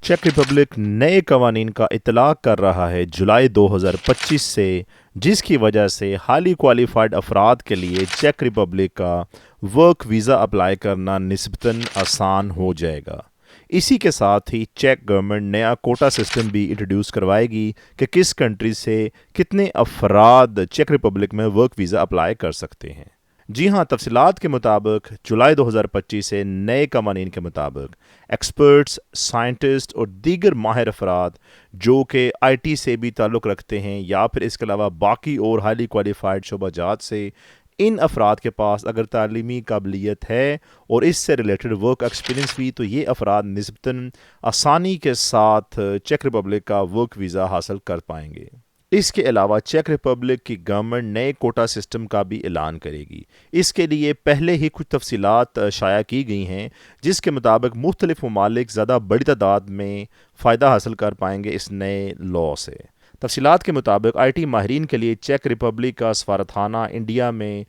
Check Republic नए कवानीन का इतलाक कर रहा है जुलाई 2025 से, जिसकी वजह से हाईली क्वालिफाइड अफराद के लिए चेक रिपब्लिक का वर्क वीज़ा अप्लाई करना निस्बतन आसान हो जाएगा। इसी के साथ ही चेक गवर्नमेंट नया कोटा सिस्टम भी इंट्रोड्यूस करवाएगी कि किस कंट्री से कितने अफराद चेक रिपब्लिक में वर्क वीज़ा अप्लाई कर सकते हैं। जी हाँ, तफसीलात के मुताबिक जुलाई 2025 से नए कवानीन के मुताबिक एक्सपर्ट्स, साइंटिस्ट और दीगर माहिर अफराद जो कि IT से भी ताल्लुक़ रखते हैं या फिर इसके अलावा बाकी और हाईली क्वालिफाइड शोबाजात से, इन अफराद के पास अगर तालीमी काबिलियत है और इससे रिलेटेड वर्क एक्सपीरियंस भी, तो ये अफराद निस्बतन आसानी के साथ चेक रिपब्लिक का वर्क वीज़ा हासिल कर पाएंगे। इसके अलावा चेक रिपब्लिक की गवर्नमेंट नए कोटा सिस्टम का भी ऐलान करेगी। इसके लिए पहले ही कुछ तफसीलात शाया की गई हैं, जिसके मुताबिक मुख्तलिफ ममालिक ज़्यादा बड़ी तादाद में फ़ायदा हासिल कर पाएंगे इस नए लॉ से। तफसीलात के मुताबिक IT माहिरीन के लिए चेक रिपब्लिक का सफारतखाना इंडिया में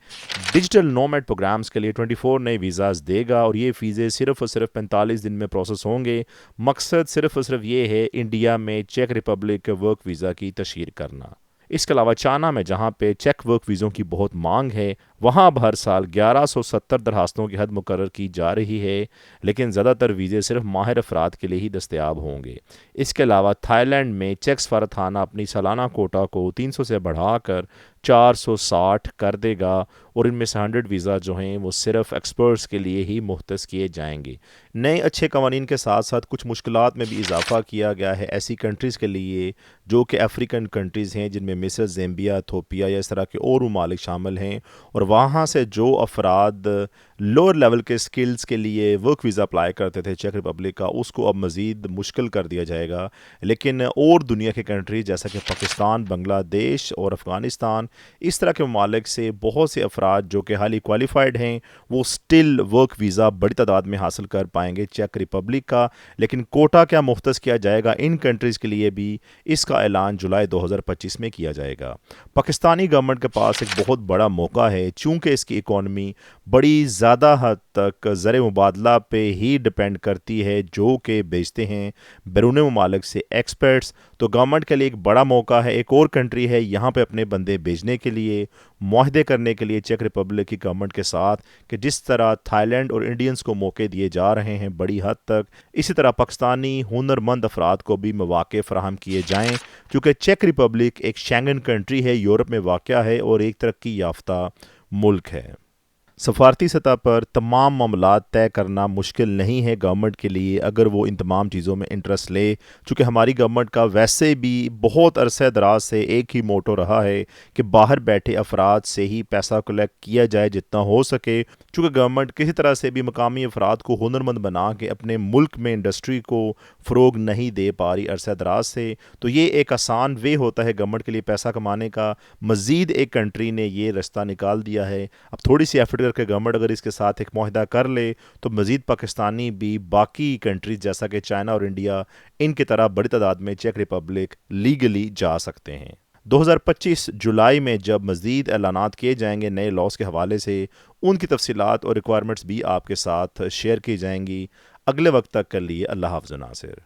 डिजिटल नोमैड प्रोग्राम्स के लिए 24 नए वीज़ाज़ देगा और ये फ़ीज़े सिर्फ़ और सिर्फ 45 दिन में प्रोसेस होंगे। मकसद सिर्फ़ और सिर्फ ये है इंडिया में चेक रिपब्लिक के वर्क वीज़ा की तशहीर करना। इसके अलावा चाइना में जहाँ पे चेक वर्क वीज़ों की बहुत मांग है, वहाँ अब हर साल 1170 दरखास्तों की हद मुकर्रर की जा रही है, लेकिन ज़्यादातर वीज़े सिर्फ माहिर अफराद के लिए ही दस्तयाब होंगे। इसके अलावा थाईलैंड में चेक सफारतखाना अपनी सालाना कोटा को 300 से बढ़ाकर 460 कर देगा और इनमें से 100 वीज़ा जो हैं वो सिर्फ एक्सपर्ट्स के लिए ही मुख्तस किए जाएंगे। नए अच्छे कवानीन के साथ साथ कुछ मुश्किलात में भी इजाफा किया गया है ऐसी कंट्रीज़ के लिए जो कि अफ्रीकन कंट्रीज़ हैं, जिनमें मिस्र, ज़ाम्बिया, इथोपिया या इस तरह के और ममालिक शामिल हैं, और वहाँ से जो अफराद लोअर लेवल के स्किल्स के लिए वर्क वीज़ा अप्लाई करते थे चेक रिपब्लिक का, उसको अब मज़ीद मुश्किल कर दिया जाएगा। लेकिन और दुनिया के कंट्रीज जैसा कि पाकिस्तान, बांग्लादेश और अफ़गानिस्तान, इस तरह के ममालिक से बहुत से अफराद जो कि हाईली क्वालिफाइड हैं वो स्टिल वर्क वीज़ा बड़ी तादाद में हासिल कर पाएंगे चेक रिपब्लिक का। लेकिन कोटा क्या मुख्तस किया जाएगा इन कंट्रीज़ के लिए भी, इसका ऐलान जुलाई 2025 में किया जाएगा। पाकिस्तानी गवर्नमेंट के पास एक बहुत बड़ा मौका है, चूँकि इसकी इकॉनमी बड़ी ज़्यादा हद तक ज़र मुबादला पे ही डिपेंड करती है जो कि बेचते हैं बैरून ममालिक से एक्सपर्ट्स। तो गवर्नमेंट के लिए एक बड़ा मौका है, एक और कंट्री है यहाँ पे अपने बंदे भेजने के लिए, मुआहदे करने के लिए चेक रिपब्लिक की गवर्नमेंट के साथ, कि जिस तरह थाईलैंड और इंडियंस को मौके दिए जा रहे हैं बड़ी हद तक, इसी तरह पाकिस्तानी हुनरमंद अफराद को भी मौके फराहम किए जाएँ, क्योंकि चेक रिपब्लिक एक शेंगन कंट्री है, यूरोप में वाक़या है और एक तरक्की याफ्ता मुल्क है। सफारती सतह पर तमाम मामलात तय करना मुश्किल नहीं है गवर्नमेंट के लिए अगर वो इन तमाम चीज़ों में इंटरेस्ट ले, चूँकि हमारी गवर्नमेंट का वैसे भी बहुत अरसे दराज से एक ही मोटो रहा है कि बाहर बैठे अफराद से ही पैसा कलेक्ट किया जाए जितना हो सके। चूँकि गवर्नमेंट किसी तरह से भी मकामी अफराद को हुनरमंद बना के अपने मुल्क में इंडस्ट्री को फ़रोग नहीं दे पा रही अरसे दराज से, तो ये एक आसान वे होता है गवर्नमेंट के लिए पैसा कमाने का। मज़ीद एक कंट्री ने ये रास्ता निकाल दिया है। अब थोड़ी सी एफर्ट करके गवर्नमेंट अगर इसके साथ एक मुआहदा कर ले तो मज़ीद पाकिस्तानी भी बाकी कंट्रीज जैसा कि चाइना और इंडिया, इनकी तरह बड़ी तादाद में चेक रिपब्लिक लीगली जा सकते हैं। 2025 जुलाई में जब मज़ीद ऐलानात किए जाएंगे नए लॉस के हवाले से, उनकी तफसीलात और रिक्वायरमेंट्स भी आपके साथ शेयर की जाएंगी। अगले वक्त तक के लिए अल्लाह हाफ़िज़ नासिर।